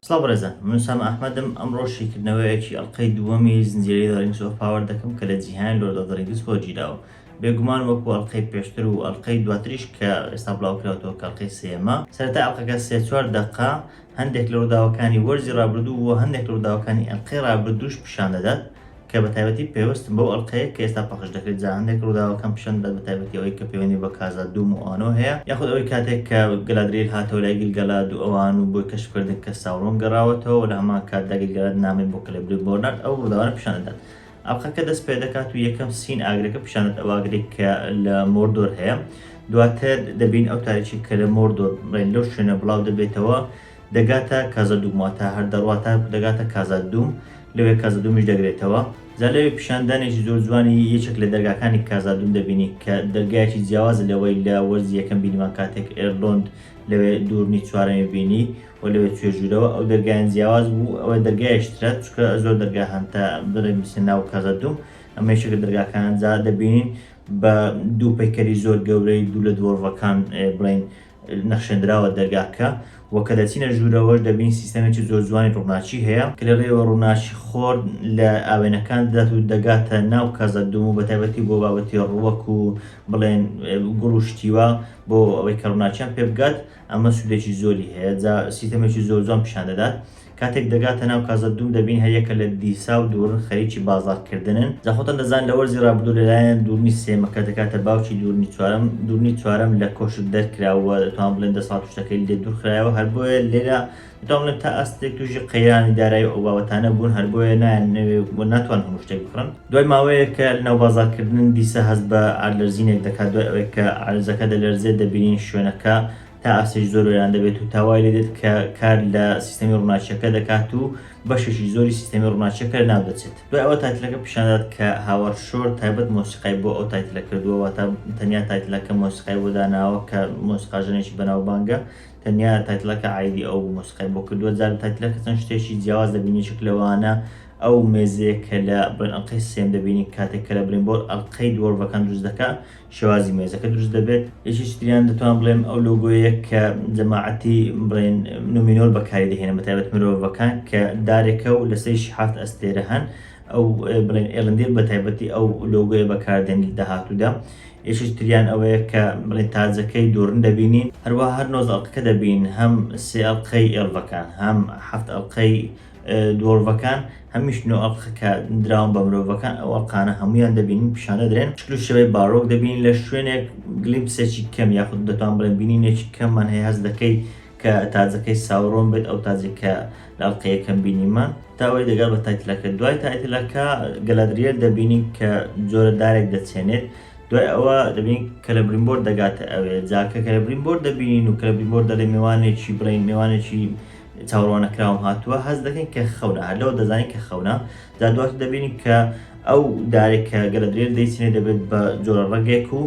سڵاو بەڕێزان، من سام ئەحمەدم. ئەمڕۆ شیکردنەوەیەکی ئەڵقەی دووەمی زنجیرەی دە ڕینگس ئۆف پاوەر دەکەم کە لە جیهانی لۆرد ئۆف دە ڕینگس بۆ گیراوە. بێگومان وەکو ئەڵقەی پێشتر و ئەڵقەی دواتریش کە ئێستا بڵاوکراوەتەوە کە ئەڵقەی سێمە. سەرەتا ئەڵقەکە 3-4 دەقا هەندێک لە ڕووداوەکانی وەرزی ڕابردوو و هەندێک لە ڕووداوەکانی ئەڵقەی ڕابردووش پیشان دەدات کە بە تایبەتی پێوەستن بەو ئەڵقەیە کە ئێستا پەخش دەکرێت. جا هەندێک ڕووداوەکان پیشان دەدات بە تایبەتی ئەوەی کە پەیوەندی بە کازادوم و ئەوانەوە هەیە، یاخود ئەوەی کاتێک کە گەلادرێل هاتەوە لای گیلگەلاد و ئەوان و بۆی کەشفکردن کە ساورۆن گەڕاوەتەوە و لە هەمان کاتدا گیلگەلاد نامەی بۆ کەلێبرێبۆرنارد ئەو ڕووداوانە پیشان دەدات. ئەڵقەکە دەست پێ دەکات و یەکەم سین ئاگرەکە پیشان دەدات، ئەو ئاگرەی کە لە مۆردۆر هەیە. دواتر دەبین ئەو تاریکی کە لە مۆردۆر بڵێن لەو شوێنە بڵاو دەبێتەوە دەگاتە کازادوم، واتە هەر دەڕواتە دەگاتە کازادوم، لەوێ کازادومیش دەگرێتەوە. جا لەوێ پیشاندانێکی زۆر جوانی یەکێک لە دەرگاکانی کازادوم دەبینی کە دەرگایەکی جیاواز لەوەی لە وەرزی یەکەم بینیمان کاتێک ئێرلۆند لەوێ دوورنی چوارەمی بینی و لەوێ توێژوورەوە ئەو دەرگایان جیاواز بوو. ئەوە دەرگایشترا چکە زۆر دەرگا هەنتا بڵێ بچێ ناو کازادوم. ئەمە یەکێک لە دەرگاکان جا دەبینین بە دوو پەیکەری زۆر گەورەی دوو لە دۆڕڤەکان بڵێن نەخشێنراوە دەرگاکە. وە کە دەچینە ژوورەوەش دەبین سیستەمێکی زۆر جوانی ڕووناچی هەیە کە لە ڕێوە ڕووناچی خۆر لە ئاوێنەکان دەدات و دەگاتە ناو کازادوم و بە تایبەتی بۆ بابەتی ڕووەک و بڵێن گوڵ و شتیوە بۆ ئەوەی کە ڕووناچیان پێ بگات. ئەمە سوودێکی زۆری هەیە، جا سیستەمێکی زۆر جوان پیشان دەدات. کاتێک دەگاتە ناو کازادوم دەبین هەیەکە لە دیسا و دوورن خەریکی بازاڕکردنن. جا خۆتان دەزان لە وەرزی ڕابردوو لەلایەن دوورنی سێمەکە دەکاتە باوکی دوورنی چوارەم لە کۆشت دەرکراوە، دەتوان بڵێن دەسەڵات شتەکەی لێ دوورخرایەوە. هەر بۆیە لێرە دەتوان بڵێن تا ئەستێک تووشی قەیرانی دارایی ئەو بابەتانە بوون، هەر بۆیە ناتوان هەموو شتێک بخڕن. دوای ماوەیە کە لەناو بازاڕکردن دیسە هەست بە ئالەرزینێک دەکات، دوای ئەوەی کە ئالەرزەکە دەلەرزێت دەبینین شوێنەکە تا ئاسێش زۆر وێران دەبێت و تاوای لێ دێت کە کار لە سیستەمی ڕووناچیەکە دەکات و بەشێکی زۆری سیستەمی ڕووناچیەکە لەناو دەچێت. دوای ئەوە تایتلەکە پیشاندات کە هاوار شۆر تایبەت مۆسیقای بۆ ئەو تایتلە کردووە، واتە تەنیا تایتلەکە مۆسیقای بۆ داناوە کە مۆسیقاژنێکی بەناوبانگە، تەنیا تایتلەکە عایدی ئەو مۆسیقای بۆ کردووە. جار تایتلەکە چەند شتێکی جیاواز دەبینی یەکێک لەوانە ئەو مێزەیە کە لە بڵێن ئەڵقەی سێم دەبینی کاتێک کە لە برینبۆر ئەڵقەی دۆڕڤەکان دروست دەکات شێوازی مێزەکە دروست دەبێت. یەکیش تریان دەتوان بڵێن ئەو لۆگۆیە کە جەماعەتی بڵێن نومینۆر بەکاری دەهێنە بە تایبەت مرۆڤەکان کە دارێکە و لەسەریشی 7 ئەستێرە هەن، ئەو بڵێن ئێڵندێر بە تایبەتی ئەو لۆگۆیە بەکاردێنی داهاتوودا. یەکیش تریان ئەوەیە کە بڵێن تاجەکەی دوورن دەبینین، هەروەها هەر نۆز ئەڵقەکە دەبین، هەم 3 ئەڵقەی ئێڵڤەکان هەم 7 ئەڵقەی دۆڕڤەکان، هەمیش نۆ ئەڵقەکە دراون بە مرۆڤەکان. ئەو ئەڵقانە هەمویان دەبینین پیشانە درێن. شکل و شێوەی باڕۆک دەبینین لە شوێنێک گلیمپسێکی کەم یاخود دەتوان بڵێن بینینێکی کەممان هەیە هەست دەکەی کە تاجەکەی ساورۆن بێت ئەو تاجێکە لە ئەڵقەیەکەم بینیمان تاوەی دەگات بە تایتلەکە. دوای تایتلەکە گەلادریێل دەبینین کە جۆرە دارێک دەچێنێت. دوای ئەوە دەبین کە لە برینبۆر دەگاتە ئەوێ، جاکە کە لە برینبۆر دەبینین و کە لە برینبۆر دەڵێ میوانێکی بڵێن میوانێکی چاوەڕوانەکراوم هاتووە هەست دەکەین کە خەونە، هەر لەوە دەزانین کە خەونە. جا دواتر دەبینین کە ئەو دارێک کە گەلادریێل دەیچێنێت دەبێت بە جۆرە ڕەگێک و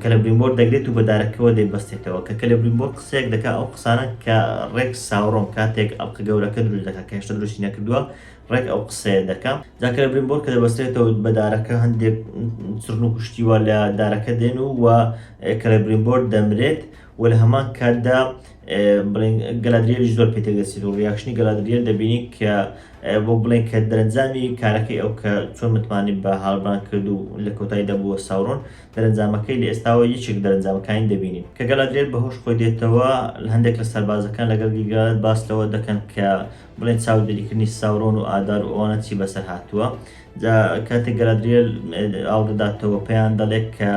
کە لە برینبۆر دەگرێت و بە دارەکەەوە دەیبەستێتەوە کە لە برینبۆر قسەیەک دەکات ئەو قسانە کە ڕێک ساوڕۆم کاتێک ئەڵقە گەورەکە دروست دەکات کە هێشتا دروستی نەکردووە ڕێک ئەو قسەیە دەکات. جاکە لە برینبۆر کە دەبەستێتەوە بە دارەکە هەندێک چڕن و کوشتیوە لە دارەکە دێن و کە لە برینبۆر دەمرێت و لە هەمان کاتدا بڵێن گەلادریێلیش زۆر پێ تێدەچێت و ڕیاکشنی گەلادریێل دەبینی کە بۆ بڵێن کە دەرەنجامی کارەکەی ئەو کە چۆن متمانی بە هاڵبران کرد و لە کۆتاییدا بووە ساورۆن دەرەنجامەکەی لە ئێستاوە یەکێک دەرەنجامەکانی دەبینین کە گەلادریێل بەهۆش خۆی دێتەوە. هەندێک لە سەربازەکان لەگەڵ گیلگەلاد باس لەوە دەکەن کە بڵێن چاودێریکردنی ساورۆن و ئادار و ئەوانە چی بەسەر هاتووە. جا کاتێک گەلادریێل ئاڵدەداتەوە پێیان دەڵێت کە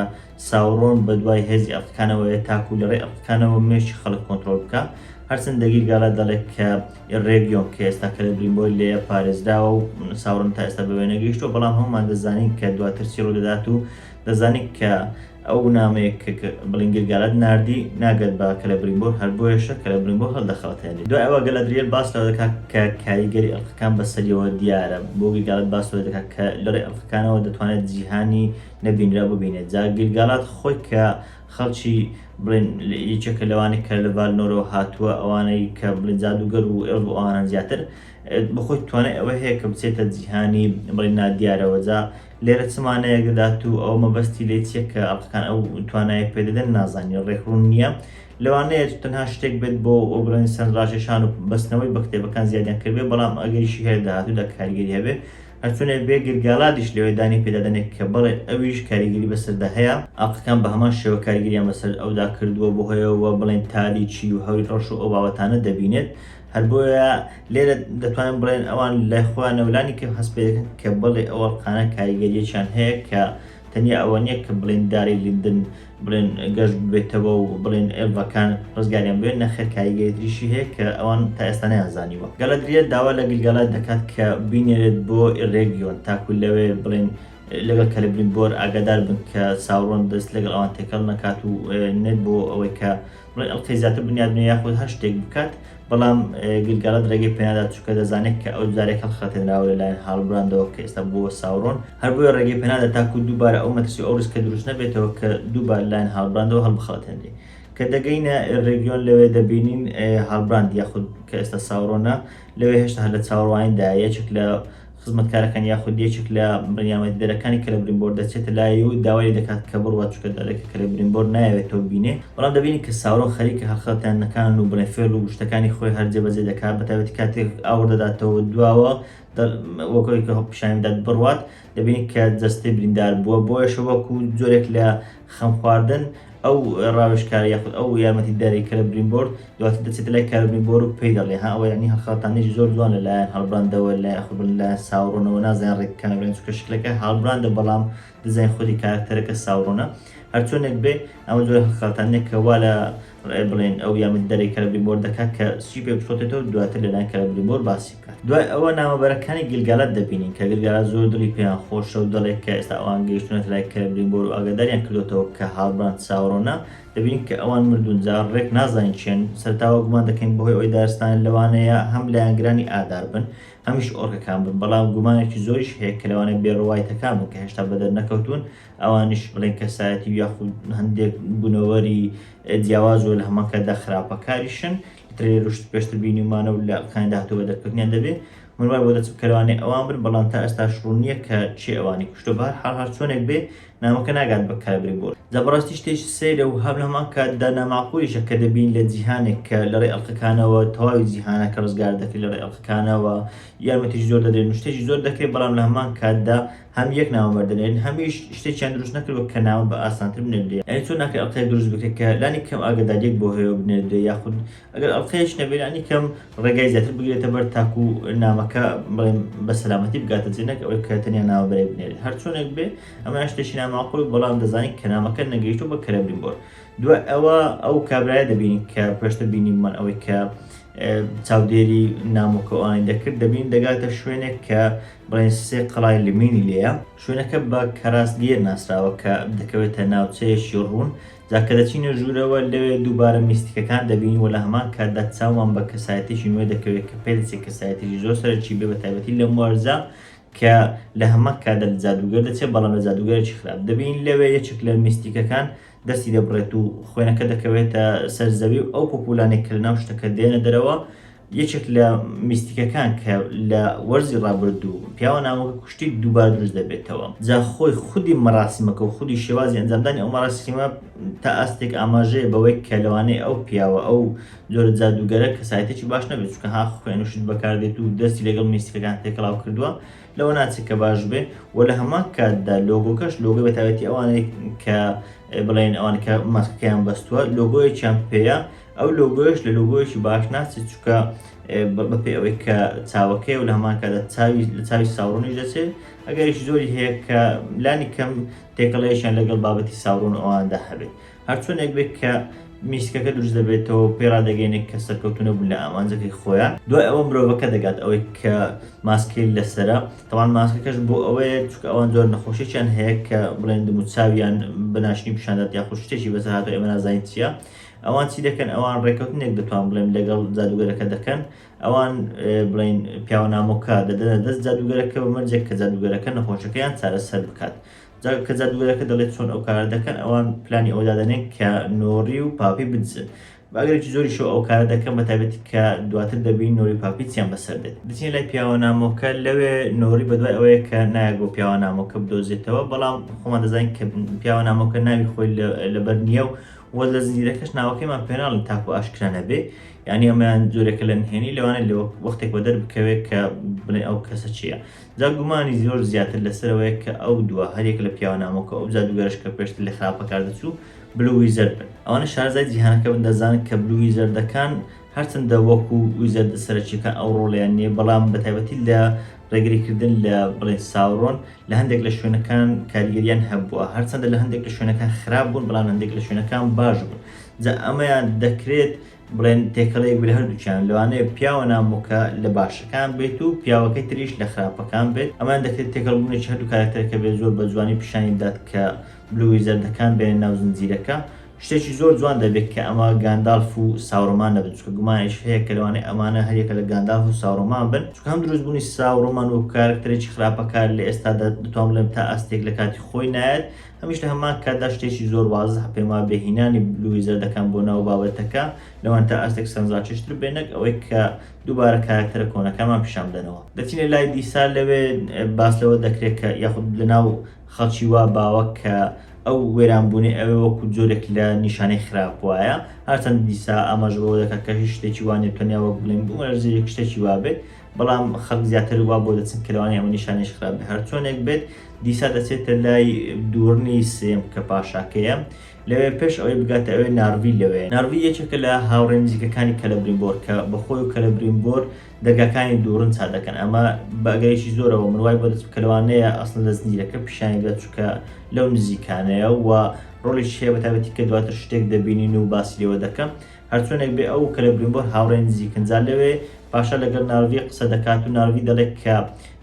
ساورۆن بە دوای هێزی ئەڵقەکانەوەیە تاکو لە ڕێ ئەڵقەکانەوە مێشی خەڵک کۆنتڕۆڵ بکە. هەرچەندە گیلگەلاد دەڵێت کە ڕێگیۆن کە ئێستا کە لە برینبۆر لێ پارێزراوە و ساورۆن تا ئێستا بەوێ نەگەیشتووە، بەڵام هەمومان دەزانین کە دواتر چی ڕوودەدات و دەزانین کە ئەو نامەیە کە بڵێن گیلگەلاد ناردی ناگات بە کە لە برینبۆر، هەر بۆیەشە کە لە برینبۆر هەڵدەخەڵەتێنێت. دوای ئەوە گەلادریێل باس لەوە دەکات کە کاریگەری ئەڵقەکان بەسەریەوە دیارە، بۆ گیلگەلاد باس لەوە دەکات کە لە ڕێ ئەڵقەکانەوە دەتوانێت جیهانی نەبینرا ببینێت. جا گیلگەلاد خۆی کە خەڵکی بڵێن یەکێکە لەوانەی کە لە ڤالنۆرەوە هاتووە، ئەوانەی کە بڵێن جادوگەر و ئێڵ و ئەوانان زیاتر بەخۆی توانێت ئەوە هەیە کە بچێتە جیهانی بڵێن نادیارەوە. جا لێرە چمانەیەک دەدات و ئەو مەبەستی لێ چیە کە ئەڵقەکان ئەو توانایە پێدەدەن نازانین، ڕێکڕوون نییە لەوانەیە تەنها شتێک بێت بۆ ئۆبرێن سەنڕاکێشان و بەستنەوەی بە کتێبەکان زیادیان کردبێ، بەڵام ئەگەریشی هەیە داهاتوودا کاریگەری هەبێ هەرچۆنێ بێ گرگالادیش لەوێ دانی پێدادنێک کە بەڵێ ئەویش کاریگەری بەسەردا هەیە، ئاقەکان بە هەمان شێوە کاریگەریان بەسەر ئەودا کردووە بۆ هۆیەوە بڵێن تاریکی و هەوری ڕەش و ئەو بابەتانە دەبینێت. هەر بۆیە لێرە دەتوانین بڵێن ئەوان لای خۆیان نەولانی کە هەست پێ دەکەن کە بڵێ ئەو ئەڵقانە کاریگەریەکیان هەیە کە تەنیا ئەوە نییە کە بڵێن داری لیندن بڵێن گەشت بێتەوە و بڵێن ئێڤەکان ڕزگاریان بێن، نەخێر کاریگەری تریشی هەیە کە ئەوان تا ئێستا نەیانزانیوە. گەلەدرێت داوا لە گلگەلات دەکات کە بینێرێت بۆ ڕێگیۆن تاکو لەوێ بڵێن لەگەڵ کەلبرینبۆر ئاگادار بن کە ساوڕۆن دەست لەگەڵ ئەوان تێکەڵ نەکات و نێت بۆ ئەوەی کە بڵێن ئەڵقەی زیاتر بنیاد بنێ یاخود هەر شتێک بکات، بەڵام گلگەلات ڕێگەی پێنادا چووکە دەزانێت کە ئەو جارێک هەڵخەتێنراوە لەلایەن هاڵبراندەوە کە ئێستا بووە ساوڕۆن، هەر بۆیە ڕێگەی پێنادا تاکو دووبارە ئەو مەترسی ئەو ریسکە دروست نەبێتەوە کە دووبار لایەن هاڵبراندەوە هەڵبخەڵەتێنرێ. کە دەگەینە ڕێگیۆن لەوێ دەبینین هاڵبراند یاخود کە ئێستا ساوڕۆنە لەوێ هێشتا هەر لە چاوەڕوانیدا یەکێک لە خزمەتکارەکان یاخود یەکێک لە بڕیامەتیدەرەکانی کەلبرینبۆر دەچێتە لای و داوای دەکات کە بڕوە چووکە دەرێکە کەلبرینبۆر نایەوێتەوە بینێ، بەڵام دەبینی کە ساوڕۆن خەریکە هەڵخەڵەتیانەکان و بڵێن فێڵ و گشتەکانی خۆی هەر جێبەجێ دەکات، بەتایبەتی کاتێک ئاور دەداتەوە دواوە وەکەوەی کە پیشانیدات بڕوات دەبینی کە جەستەی بریندار بووە، بۆیەشە وەکو جۆرێک لە خەم خواردن ئەو ڕاوێژکار یاخود ئەو یارمەتیدەری کەلبرینبۆر دواتر دەچێتە لای کەلبرینبۆر و پێی دەڵێ ها ئەوە یعنی هەڵخەڵەتانێکی زۆر جوان لەلایەن هەڵبراندەوە لە یاخود لە ساوڕۆنەوە نازانێن ڕێکەکان بڵێن چونکە شکلەکە هەڵبراندە بەڵام دەزانین خودی کارکتەرەکە ساوڕۆنە. هەرچۆنێک بێ ئەمە جۆرە هەڵخەڵەتانێک کە وا لە بڵێن ئەو یارمەتیدەری کەلبرینبۆر دەکات کە سوی پێ بچۆتێتەوە دواتر لەلایەن کەلبرینبۆر باسی بکات. دوای ئەوە نامەبەرەکانی گلگەلات دەبینین کە گلگەلات زۆر دڵی پێیان خۆشە و دەڵێت کە ئێستا ئەوان گەیشتونەتە لای کەلبرینبۆر و ئاگاداریان کردوێتەوە کە هاڵبراند ساوڕۆنە، دەبینین کە ئەوان مردوون جار ڕێک نازانین چێن، سەرتاوە گومان دەکەین بەهۆی ئەوەی دارستان لەوانەیە هەم لایەنگرانی ئاگادار بن هەمیش ئۆرکەکان بن، بەڵام گومانێکی زۆریش هەیە کە لەوانەیە بێڕەوایەتەکان بن کە هێشتا بەدەر نەکەوتون، ئەوانیش بڵێن کەسایەتی یاخود هەندێک بوونەوەری جیاواز و لە هەمانکەدا خراپەکاریشن ترێ ڕشت پێشتر بینیمانە و لە ئەڵقانی داهاتوو بەدەرکەوتنیان دەبێت منوای بۆ دەچم کەلوانێ ئەوان بن، بەڵام تا ئێستا شڕوو نییە کە چی ئەوانی کوشتە بەهەر حاڵ هەرچۆنێک بێ نامەکە ناگات بە کەلبرینبۆر. جەبڕاستی شتێکی سەیرە و هەر لە هەمان کاتدا ناماقولیشە کە دەبین لە جیهانێک کە لەڕێ ئەڵقەکانەوە تەواوی جیهانە کە ڕزگار دەکرێت لەڕێ ئەڵقەکانەوە یارمەتیش زۆر دەدرێن و شتێکی زۆر دەکرێت، بەڵام لە هەمان کاتدا هەم یەک نامەبەر دەنێن هەمیش شتێکیان دروست نەکردوە کە ناوە بە ئاسانتر بنێردێ، یعنی چۆن ناکرێت ئەڵقەیەک دروست بکرێت کە لانی کەم ئاگاداریەک بۆ هەیە بنێردێ، یاخود ئەگەر ئەڵقەیەک نەبێت لانی کەم ڕێگای زیاتر بگرێتە بەر تاکو نامەکە بڵێن بە سەلامەتی بگاتە جێنەک ئەوەی کە تەنیا ناوەبەرێ بنێرێت. هەرچۆنێک بێ ئەمە شتێکی ناماقول بەڵام دەزانین کە نامەکە نەگەیشتووە بە کەلبرینبۆر. دوای ئەوە ئەو کابرایە دەبینین کە پێشتر بینیمان ئەوەی کە چاودێری نامۆکەوانی دەکرد، دەبین دەگاتە شوێنێک کە بڵێن سێ قەڵای لمینی لێیە، شوێنەکە بە کەراستگیر ناسراوە کە دەکەوێتە ناوچەیەکی ڕوون، جاکە دەچینە ژوورەوە لەوێ دووبارە میستیکەکان دەبین و لە هەمان کاتدا چاومان بە کەسایەتیشی نوێ دەکەوێت کە پێ دەچێت کەسایەتیشی زۆر سەرچی بێ بەتایبەتی لە موارزە کە لە هەمان کاتدا لە جادوگەر دەچێت، بەڵام لە جادوگەرێکی خراپ دەبین لەوێ یەکێک لە میستیکەکان دەستی دەبڕێت و خوێنەکە دەکەوێتە سەرزەوی و ئەو پۆپولانێک کە لەناو شتەکە دێنە دەرەوە یەکێک لە میستیکەکان کە لە وەرزی ڕابردوو پیاوە نامەکە کوشتی دووبار دروست دەبێتەوە. جا خۆی خودی مەراسیمەکە و خودی شێوازی ئەنجامدانی ئەو مەراسیمە تا ئاستێک ئاماژەیە بەوەی کە لەوانەیە ئەو پیاوە ئەو جۆرە جادوگەرە کەسایەتێکی باش نەبێت، چونکە ها خوێنوشت بەکاردێت و دەستی لەگەڵ میستیکەکان تێکەڵاو کردووە لەوە ناچێت کە باش بێ و لە هەمان کاتدا لۆگۆکەش لۆگۆی بەتایبەتی ئەوانەیە کە بڵێن ئەوان کە ماسکەکەیان بەستووە لۆگۆیەکیان پێەیە، ئەو لۆگۆیش لە لۆگۆیەکی باش ناچێت چونکە بەپێ ئەوەی کە چاوەکەی و لە هەمان کاتدا لە چاوی ساوڕۆنیش دەچێت، ئەگەریشی زۆری هەیە کە لانی کەم تێکەڵەیەشیان لەگەڵ بابەتی ساوڕۆن ئەواندا هەبێت. هەرچۆنێک بێت کە میسکەکە دروست دەبێتەوە پێڕادەگەینێت کە سەرکەوتونە بوون لە ئامانجەکەی خۆیان. دوای ئەوە مرۆڤەکە دەگات ئەوەی کە ماسکەی لەسرە، تەوان ماسکەکەش بۆ ئەوەیە چونکە ئەوان زۆر نەخۆشییان هەیە کە بڵێن دەم و چاویان بەناشنی پیشاندات یاخود شتێکی بەسەر هاتووە ئێمە نازانین چییە. ئەوان چی دەکەن؟ ئەوان ڕێکەوتنێک دەتوان بڵێن لەگەڵ جادوگەرەکە دەکەن، ئەوان بڵێن پیاوە نامۆکە دەدەنە دەست جادوگەرەکە و مەرجێک کە جادوگەرەکە نەخۆشەکەیان چارەسەر بکات. کە جادوگەرەکە دەڵێت چۆن ئەو کارە دەکەن، ئەوان پلانی ئەوە دادەنێن کە نۆڕی و پاپی بدزن. باگرێکی زۆری شو ئەو کارە دەکەن بەتایبەتی کە دواتر دەبین نۆری پاپیچیان بەسەر دێت. دەچین لای پیاوە نامۆکە لەوێ نۆری بەدوای ئەوەیە کە نایە بۆ پیاوە نامۆکە بدۆزێتەوە، بەڵام خۆمان دەزانین کە پیاوە نامۆکە ناوی خۆی لەبەر نییە و وە لە زنجیرەکەش ناوەکەیمان پێناڵن تاکو ئاشکرا نەبێ، یعنی ئەمەیان جۆرێکە لە نهێنی لەوانە لە وەختێک بە دەربکەوێت کە بڵێ ئەو کەسە چییە. جا گومانی زۆر زیاتر لەسەرەوەی کە ئەو دووە هەرێک لە پیاوەنامەکە ئەو جادوگەرش کە پێشتر لە خراپەکار دەچوو بلو ویزەرد بن. ئەوانە شارەزای جیهانەکە بن دەزانن کە بلو ویزەردەکان هەرچەندە وەکو ویزەرد سەرچیەکە ئەو ڕۆڵیان نییە، بەڵام بەتایبەتی لە ڕێگریکردن لە بڵێ ساورۆن لە هەندێک لە شوێنەکان کاریگەریان هەبووە، هەرچەندە لە هەندێک لە شوێنەکان خراپ بوون بەڵام هەندێک لە شوێنەکان باش بوون. جا ئەمەیان دەکرێت بڵێن تێکەڵەیەک بێ لە هەردووچیان، لەوانەیە پیاوە نامۆکە لە باشەکان بێت و پیاوەکەی تریش لە خراپەکان بێت. ئەمان دەکرێت تێکەڵبوونێکی هەردوو کارکتەرەکە بێت زۆر بە جوانی پیشانی بدات کە بلو ویزەردەکان بێنە ناو زنجیرەکە. شتێکی زۆر جوان دەبێت کە ئەمە گاندالف و ساورۆمان نەبن، چونکە گومانیش هەیە کە لەوانەیە ئەمانە هەریەکە لە گاندالف و ساورۆمان بن، چونکە هەم دروستبوونی ساورۆمان و کارکتەرێکی خراپەکار لە ئێستادا دەتوان بڵێم تا ئەستێک لە کاتی خۆی نایەت. هەمیش لە هەمان کاتدا شتێکی زۆر وازە پێم وایە بێهینانی بلو ویزەردەکان بۆ ناو بابەتەکە لەوان تا ئەستێک سەرنجڕاکێشتر بێنێک ئەوەی کە دووبارە کارکتەرە کۆنەکەمان پیشان بدەنەوە. دەچینە لای دیسا، لەوێ باس لەوە دەکرێت کە یاخود لەناو خەڵکی وا باوە کە ئەو وێرانبوونی ئەوێ وەکو جۆرێک لە نیشانەی خراپ وایە، هەرچەند دیسا ئاماژ بەوە دەکات کە هیچ شتێکی وانێ تۆنیا وەک بڵێن بوومەرزێک شتێکی وابێت، بەڵام خەڵک زیاتر وا بۆ دەچن کە لەوانەیە ئەمە نیشانەیەش خراپ بێت. هەر چۆنێک بێت دیسا دەچێتە لای دوورنی سێم کە پاشاکەیە، لەوێ پێش ئەوەی بگاتە ئەوێ ناروی. لەوێ ناروی یەکێکە لە هاوڕێ نزیکەکانی کەلەبرینبۆر کە بەخۆی و کەلەبرینبۆر دەرگاکانی دوورن چا دەکەن. ئەمە بەگەرێکی زۆرەوە من وای بۆ دەچ کە لەوانەیە ئەسڵ لە زنجیرەکە پیشانی بدات، چونکە لەو نزیکانەیە و ڕۆڵیش هەیە بەتایبەتی کە دواتر شتێک دەبینین و باسی لێوە دەکەم. هەرچۆنێک بێ ئەو کەلەبرینبۆر هاوڕێ نزیکن، جا لەوێ پاشا لەگەڵ ناروی قسە دەکات و ناروی دەڵێت کە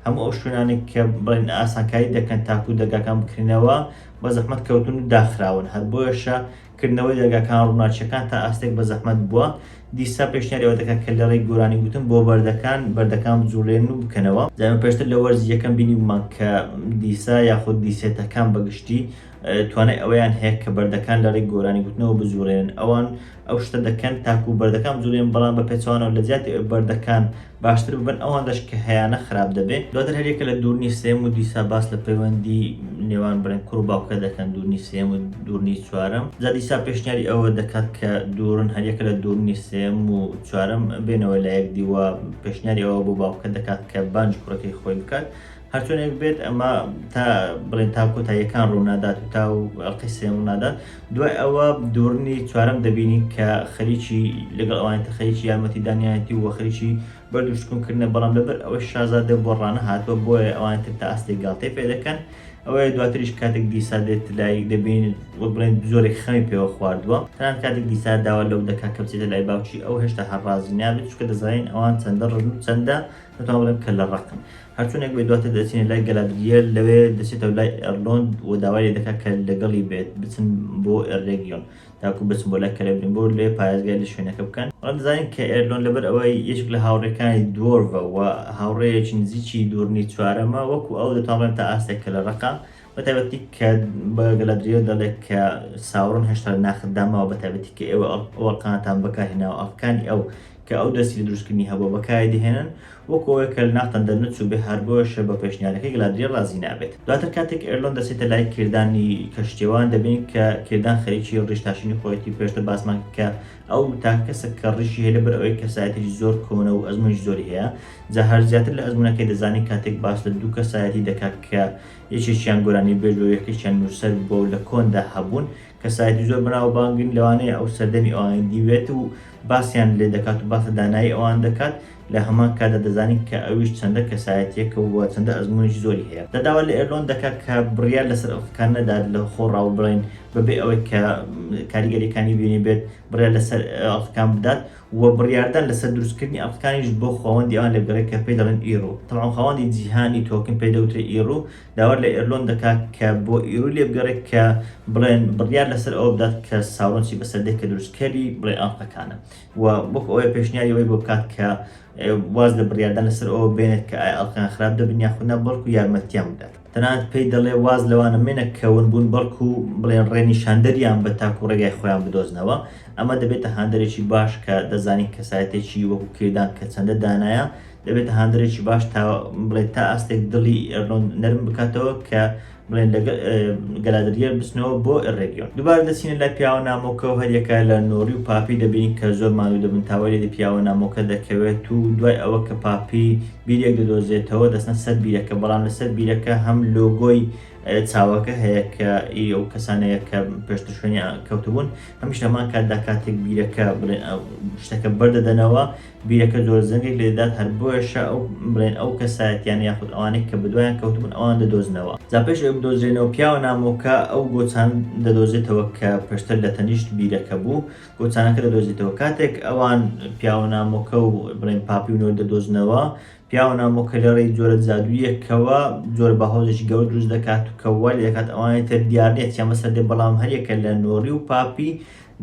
هەموو ئەو شوێنانێک کە بڵێن ئاسانکاری دەکەن تاکو دەرگاکان بکردنەوە بە زەحمەت کەوتون و داخراون، هەر بۆیەشە کردنەوەی دەرگاکان ڕووناچیەکان تا ئاستێک بە زەحمەت بووە. دیسا پێشنیاریەوە دەکات کە لە ڕێی گۆرانی گوتن بۆ بەردەکان بجوڵێن و بکەنەوە. جا پێشتر لە وەرزی یەکەم بینیمان کە دیسا یاخود دیسێتەکان بەگشتی توانای ئەوەیان هەیە کە بەردەکان لە ڕێی گۆرانی گوتنەوە بجوڵێن. ئەوان ئەو شتە دەکەن تاکو بەردەکان بجوڵێن، بەڵام بە پێچوانەوە لە زیاتی بەردەکان باشتر ببن، ئەوەندەش کە هەیەە خراپ دەبێت. دواتر هەرێکە لە دوورنی سێم و دیسا باس لە پەیوەندی نێوان بڵێن کوڕ و باوکە دەکەن، دوورنی سێم و دوورنی چوارەم. جا دیسا پێشنیاری ئەوە دەکات کە دوورن هەرێکە لە دوورنی سێم و چوارەم بێنەوە لایەک دیوە، پێشنیاری ئەوە بۆ باوکە دەکات کە بانج کوڕەکەی خۆی بکات. هەرچۆنێک بێت ئەمە تا بڵێن تا کۆتاییەکان ڕوونادات و تا و ئەڵقەی سێم ڕوونادات. دوای ئەوە دوورنی چوارەم دەبینی کە خەریکی لەگەڵ ئەوانێتە خەریکی یارمەتیدانیەتی و خەریکی بەردوشتکردنە، بەڵام لەبەر ئەوەی شازادە بۆ ڕانە هاتووە بۆیە ئەوانێتر تا ئاستێک گاڵتەی پێ دەکەن. ئەوەیە دواتریش کاتێک دیسا دێت لای دەبین وە بڵێن زۆرێک خەمی پێوە خواردووە، تەنانەت کاتێک دیسا داوا لەو دەکات کە بچێتە لای باوکی ئەو هێشتا هەڕازی نابێت، چونکە دەزانین ئەوان چەندە ڕژن و چەندە دەتوان بڵێن کە لە ڕقن. هەرچۆنێک بێت دواتر دەچینە لای گەلادریەل، لەوێ دەچێتەوە لای ئەرلۆند و داوای لێ دەکات کە لەگەڵی بێت بچن بۆ ئەرێگیۆن تاکو بچن بۆ لای کەلەبرینبۆر لێ پایازگای لە شوێنەکە بکەن. بەڵام دەزانین کە ئێرلۆن لەبەر ئەوەی یەکێک لە هاوڕێکانی دۆرڤە و هاوڕێیەکی نزیکی دوورنی چوارەمە، وەکو ئەو دەتوان بڵێن تا ئاستێک کە لە ڕقا، بەتایبەتی کە بە گەلادریەل دەڵێت کە ساورۆن هێشتا ناخدامەوە، بەتایبەتی کە ئێوە ئەوەڵقانتان بەکارهێناوە ئەڵقانی ئەو کە ئەو دەستی لە دروستکردنی هەبوو بەکاری دەهێنن، وەکو ئەوەیە کە ناختان دەرنەچوو بێ، هەر بۆیەشە بە پێشنیارەکەی گەلادریەل ڕازی نابێت. دواتر کاتێک ئێرلۆن دەچێتە لای کردانی کەشتێوان، دەبینین کە کردان خەریکی ڕیشتاشینی خۆیەتی پێشتر باسمان کە ئەو تا کەسە کە ڕیشی هەیە لەبەر ئەوەی کەسایەتێکی زۆر کۆنە و ئەزمونی زۆری هەیە. جا هەر زیاتر لە ئەزمونەکەی دەزانین کاتێک باس لە دوو کەسایەتی دەکات کە یەکێکیان گۆرانی بێژ و یەکێکیان نووسەر بۆ لە کۆندا هەبوون، کەسایەتی زۆر بەناوبانگن، لەوانەیە ئەو سەردەمی ئەوان دیوێت و باسییان لێ دەکات و باسە دانایی ئەوان دەکات. لە هەمان کاتدا دەزانین کە ئەویش چەندە کەسایەتیەکە و چەندە ئەزمونێکی زۆری هەیە. دەداوە لە ئێرلۆن دەکات کە بڕیار لەسەر ئەڵقەکان نەدات لە خۆڕاو بڵێن بەبێ ئەوەی کە کاریگەریەکانی بینی بێت بڕیار لەسەر ئەڵقەکان بدات و بڕیاردان لەسەر دروستکردنی ئەڵقەکانیش بۆ خاوەندی ئەوان لێ بگەڕێت کە پێی دەڵێن ئیرۆ. تەواو خاوەندی جیهانی تۆکن پێی دەوترێت ئیرۆ. داوای لە ئێرلۆن دەکات کە بۆ ئیرۆ لێ بگەڕێت کە بڵێن بڕیار لەسەر ئەوە بدات کە ساورۆنسی بەسەردێت کە دروستکەری بڵێ ئەڵقەکانە، و وەکو ئەوەی پێشنیاری ئەوەی بۆ بکات کە واز لە بڕیاردان لەسەر ئەوە بێنێت کە ئایا ئەڵقەکان خراپ دەبن یاخود نە، بەڵکو یارمەتیان بدات. تەنانەت پێی دەڵێ واز لەوانە مێنە کەون بوون، بەڵکو بڵێن ڕێنیشاندەریان بە تاکو ڕێگای خۆیان بدۆزنەوە. ئەمە دەبێتە هاندەرێکی باش کە دەزانین کەسایەتێکی وەکو کردان کە چەندە دانایە، دەبێتە هاندەرێکی باش تا بڵێت تا ئاستێک دڵی ئێرلۆن نەرم بکاتەوە کە بڵێن گەلادریەر بچنەوە بۆ ئێڕێگیۆن. دووبارە دەچینە لای پیاوە نامۆکە و هەریەکە لە نۆری و پاپی دەبینی کە زۆر ماندوو دەبن تاوای لێ پیاوە نامۆکە دەکەوێت و دوای ئەوە کە پاپی بیرێک دەدۆزێتەوە دەستنە سەر بیرەکە، بەڵام لەسەر بیرەکە هەم لۆگۆی چاوەکە هەیە کە ئەو کەسانەیە کە پێشتر شوێنی کەوتبوون، هەمیش هەمان کاتدا کاتێک بیرەکە شتەکە بەردەدەنەوە بیرەکە زۆر زەنگێک لێدات، هەر بۆیشە ئەو بڵێن ئەو کەسایەتیان یاخود ئەوانەی کە بەدوایان کەوتبوون ئەوان دەدۆزنەوە. جا پێش ئەو بدۆزرێنەوە پیاوە نامۆکە ئەو گۆچان دەدۆزێتەوە کە پێشتر لە تەنیشت بیرەکە بوو، گۆچانەکە دەدۆزێتەوە. کاتێک ئەوان پیاوە نامۆکە و بڵێن پاپی و نۆر دەدۆزنەوە، پیاوە نامۆکە لە ڕێی جۆرە جادوویەکەوە زۆر بەهۆزێکی گەورە دروست دەکات و کەوا لە دەکات ئەوانەی تر دیار نێت یان مەسەر دێ، بەڵام هەریەکە لە نۆری و پاپی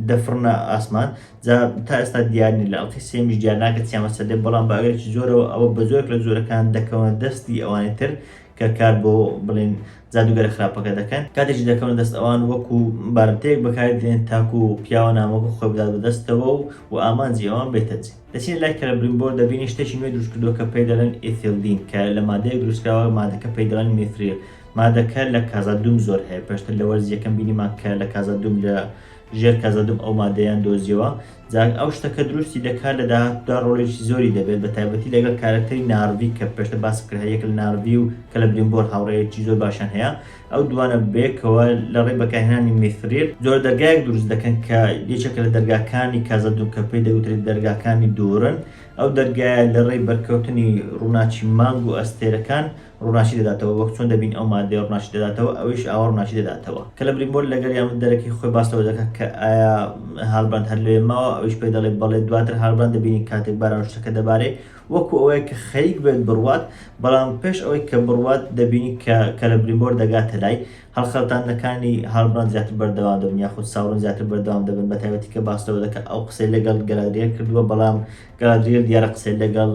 دەفڕنە ئاسمان. جا تا ئێستا دیارنی لە ئەڵقەی سێمیش دیار ناکات یان مەسەر دێ، بەڵام بەئەگەرێکی زۆرەوە ئەوە بە زۆرێک لە زۆرەکان دەکەونە دەستی ئەوانەی تر کە کار بۆ بڵێن جادوگەرە خراپەکە دەکەن. کاتێکی دەکەونە دەست ئەوان وەکو بارمتەیەک بەکاردێن تاکو و پیاوە نامۆکە خۆی بدات بەدەستەوە و ئامانجی ئەوان بێتە جێ. دەچینە لای کەلەبرینبۆر دەبینی شتێکی نوێ دروستکردووە کە پێی دەڵێن ئیثیلدین، کە لە مادەیەک دروستکراوە، مادەکە پێی دەڵێن میفریل. مادەکە لە کازادوم زۆر هەیە، پێشتر لە وەرزیەکەم بینیمان کە لە کازادوم لە ژێر کازادوم ئەو مادەیان دۆزیەوە. ئەو شتەکە دروستی دەکات لە داهاتوودا ڕۆڵێکی زۆری دەبێت، بە تایبەتی لەگەڵ کارکتەری ناڕوی کە پێشتر باس کرد هەیەک لە ناڕوی و کەلەبرینبۆر هاوڕێیەکی زۆر باشیان هەیە. ئەو دوانە بێکەوە لە ڕێی بەکارهێنانی میفریل زۆر دەرگایەک دروست دەکەن کە یەکێکە لە دەرگاکانی کازادوم کە پێی دەوترێت دەرگاکانی دوورن. ئەو دەرگایە لە ڕێی بەرکەوتنی ڕووناچی مانگ و ئەستێرەکان ڕووناچی دەداتەوە، وەک چۆن دەبین ئەو مادەیە ڕووناچی دەداتەوە، ئەویش ئاوا ڕووناچی دەداتەوە. کەلەبرینبۆر لەگەڵ یارمەتیدەرێکی خۆی باسەوە دەکات کە ئایا هاڵبراند هەر لێ ماوە، ئەویش پێی دەڵێ بەڵێ. دواتر هاڵبراند دەبینی کاتێک باران شتەکە دەبارێت وەکو ئەوەیە کە خەریک بێت بڕوات، بەڵام پێش ئەوەی کە بڕوات دەبینی کە کەلەبرینبۆر دەگاتە لای هەڵخەڵتاندنەکانی هاڵبراند زیاتر بەردەوام دەبن یاخود ساورن زیاتر بەردەوام دەبن، بە تایبەتی کە باسەوە دەکات ئەو قسەی لەگەڵ گەلادریەل کردووە، بەڵام گەلادریەل دیارە قسەی لەگەڵ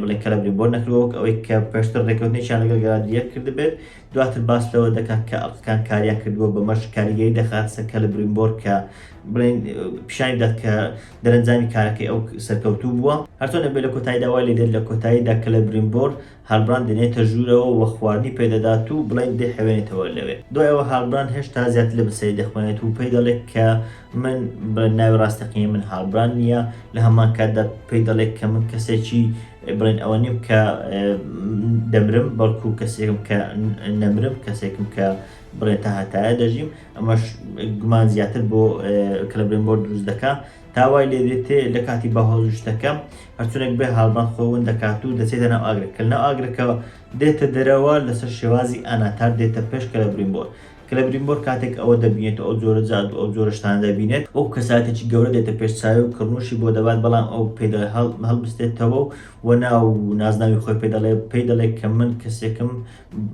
بڵێن کەلەبرینبۆر نەکردووە، ئەوەی کە پێشتر ڕێکەوتنێکیان لەگەڵ گەلادریەل کردبێت. دواتر باس لەوە دەکات کە ئەڵقەکان کاریان کردووە بەمەش کاریگەری دەخات سەر کەلەبرینبۆر کە بڵێن پیشانی دات کە دەرەنجامی کارەکەی ئەو سەرکەوتوو بووە. هەرچۆن دەبێت لە کۆتاییدا وای لێ دێت لە کۆتاییدا کەلەبرینبۆر هاڵبراند دێنێتە ژوورەوە و خواردنی پێدەدات و بڵێن دەیحەوێنێتەوە لەوێ. دوای ئەوە هاڵبراند هێشتا زیاتر لە بەسەری دەخوێنێت و پێی دەڵێت کە من ناوی ڕاستەقینی من هاڵبراند نییە، لە هەمان کاتدا پێی دەڵێت کە من کەسێکی بڵێن ئەوە نیم کە دەمرم، بەڵکو کەسێکم کە نەمرم، کەسێکم کە بڵێن تا هەتایە دەژیم. ئەمەش گومان زیاتر بۆ کەلەبرینبۆر دروست دەکات. تاوای لێ دێتێ لە کاتی بەهۆز شتەکە هەرچونێک بێ هاڵبراند خۆون دەکات و دەچێتە ناو ئاگرێک، کە ناو ئاگرەکەەوە دێتە دەرەوە لەسەر شێوازی ئاناتار دێتە پێش کەلەبرینبۆر. کەلەبرینبۆر کاتێک ئەوە دەبینێت ئەو جۆرە جادو ئەو جۆرە شتان دەبینێت، ئەو کەساتێکی گەورە دێتە پێش چاوی و کڕنوشی بۆ دەبات، بەڵام ئەو پێی دەڵێ هەڵبستێتەوە و ناو نازناوی خۆی پێی دەڵێ کە من کەسێکم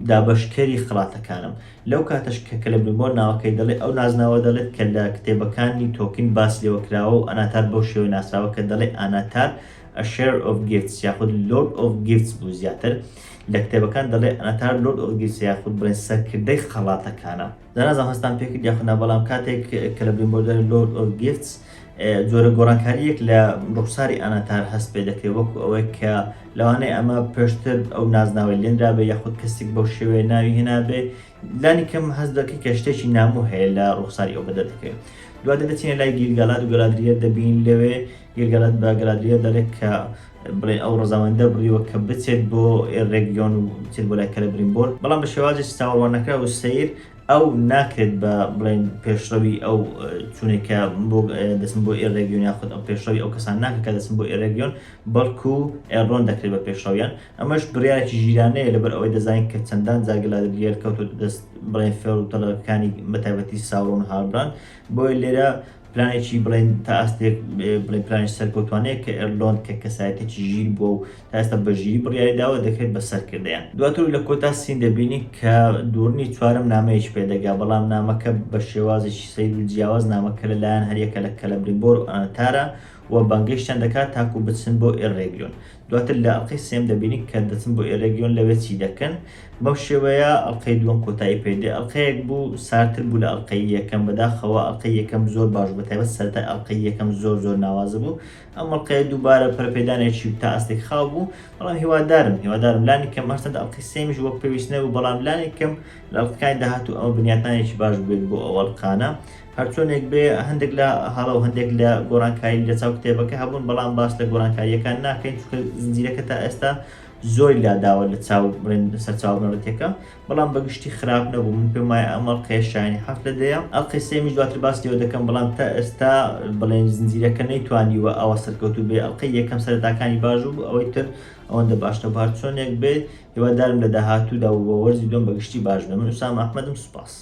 دابەشکەری خڵاتەکانم. لەو کاتەش کە کەلەبرینبۆر ناوەکەی دەڵێ، ئەو نازناوە دەڵێت کە لە کتێبەکانی تۆکین باس لێوە کراوە و ئاناتار بەو شێوەی ناسراوە کە دەڵێ ئاناتار a share of gifts یاخود lord of gifts بوو. زیاتر لە کتێبەکان دەڵێ ئەناتار lord of gifts یاخود بڵێن سەرکردەی خەڵاتەکانە. دەنازانم هەستان پێکرد یاخود نا، بەڵام کاتێک کەلەبرینبۆر دەڵێ lord of gifts جۆرە گۆڕانکاریەک لە ڕوخساری ئەناتار هەست پێ دەکرێت، وەکو ئەوەی کە لەوانەیە ئەمە پێشتر ئەو نازناوی لێنرابێ یاخود کەسێک بەو شێوەیە ناوی هێنابێ، لانی کەم هەست دەکەی کە شتێکی ناموو هەیە لە ڕوخساری ئەو بەدە دەکرێت. دواتر دەچینە لای گیلگالاد و گەلادریەل دەبین لەوێ. گیلگالاد بە گەلادریەل دەڵێت کە بڵێن ئەو ڕەزامەندە بڕیوە کە بچێت بۆ ئێڕێگیۆن و بچێت بۆ لای کەلەبرینبۆر، بەڵام بە شێوازێکی چاوەڕوان نەکرا و سەیر ئەو ناکرێت بە بڵێن پێشڕەوی ئەو چونێکە بۆ دەچن بۆ ئێڕێگیۆن یاخود ئەو پێشڕەوی ئەو کەسان ناکرێت کە دەچن بۆ ئێڕێگیۆن، بەڵکو ئێڕۆن دەکرێت بە پێشڕەویان. ئەمەش بڕیارێکی ژیرانەیە لەبەر ئەوەی دەزانین کە چەندان جا گەلادریەل کەوتوە دەست بڵێن فێڵ و تەڵەکانی بەتایبەتی ساورۆن و هاڵبراند. بۆیە لێرە پلانێکی بڵێن تا ئاستێک بڵێن پلانی سەرکەوتوانەیە کە ئێرلۆند کە کەسایەتێکی ژیر بووە و تا ئێستا بە ژیری بڕیاری داوە دەکرێت بە سەرکردیان. دواتر لە کۆتا سین دەبینی کە دوورنی چوارم نامەیەش پێدەگا، بەڵام نامەکە بە شێوازێکی سەیر و جیاواز نامەکە لەلایەن هەریەکە لە کەلەبرینبۆر و ئەناتارە و بانگەیشتیان دەکات تاکو بچن بۆ ئێڕێگیۆن. دواتر لە ئەڵقەی سێم دەبینی کە دەچن بۆ ئێڕێگیۆن لەوێ چی دەکەن. بەو شێوەیە ئەڵقەی دووەم کۆتایی پێدێ. ئەڵقەیەک بوو سارتر بوو لە ئەڵقەی یەکەم، بەداخەوە ئەڵقەی یەکەم زۆر باش بوو بەتایبەت سەرەتای ئەڵقەی یەکەم زۆر ناوازە بوو. ئەم ئەڵقەیە دووبارە پەرپێدانێکی تا ئەستێک خاو بوو، بەڵام هیوادارم لانی کەم هەرچەندە ئەڵقەی سێمیش وەک پێویست نەبوو، بەڵام لانی کەم لە ئەڵقەکانی داهاتوو ئەمە بنیاتانێکی باش بێت بۆ ئەو ئەڵقانە. هەرچۆنێک بێ هەندێک لە هەڵە و هەندێک لە گۆڕانکاری لە چاو کتێبەکە هەبوون، بەڵام باس لە گۆڕانکاریەکان ناکەین چونکە زنجیرەکە تا ئێستا زۆری لاداوە لە سەرچاو بنەڕەتیەکە، بەڵام بەگشتی خراپ نەبوو. من پێم وایە ئەم ئەڵقەیە شایانی 7 لە 10. ئەڵقەی سێمیش دواتر باس لێوە دەکەم، بەڵام تا ئێستا بڵێن زنجیرەکە نەیتوانیوە ئەوە سەرکەوتوو بێ. ئەڵقەی یەکەم سەرەتاکانی باش بوو، ئەوەی تر ئەوەندە باش نەبوو. هەرچۆنێک بێت هیوادارم لە داهاتوودا و بە وەرزی دوم بەگشتی باش بێ. من ئوسام ئەحمەدم، سوپاس.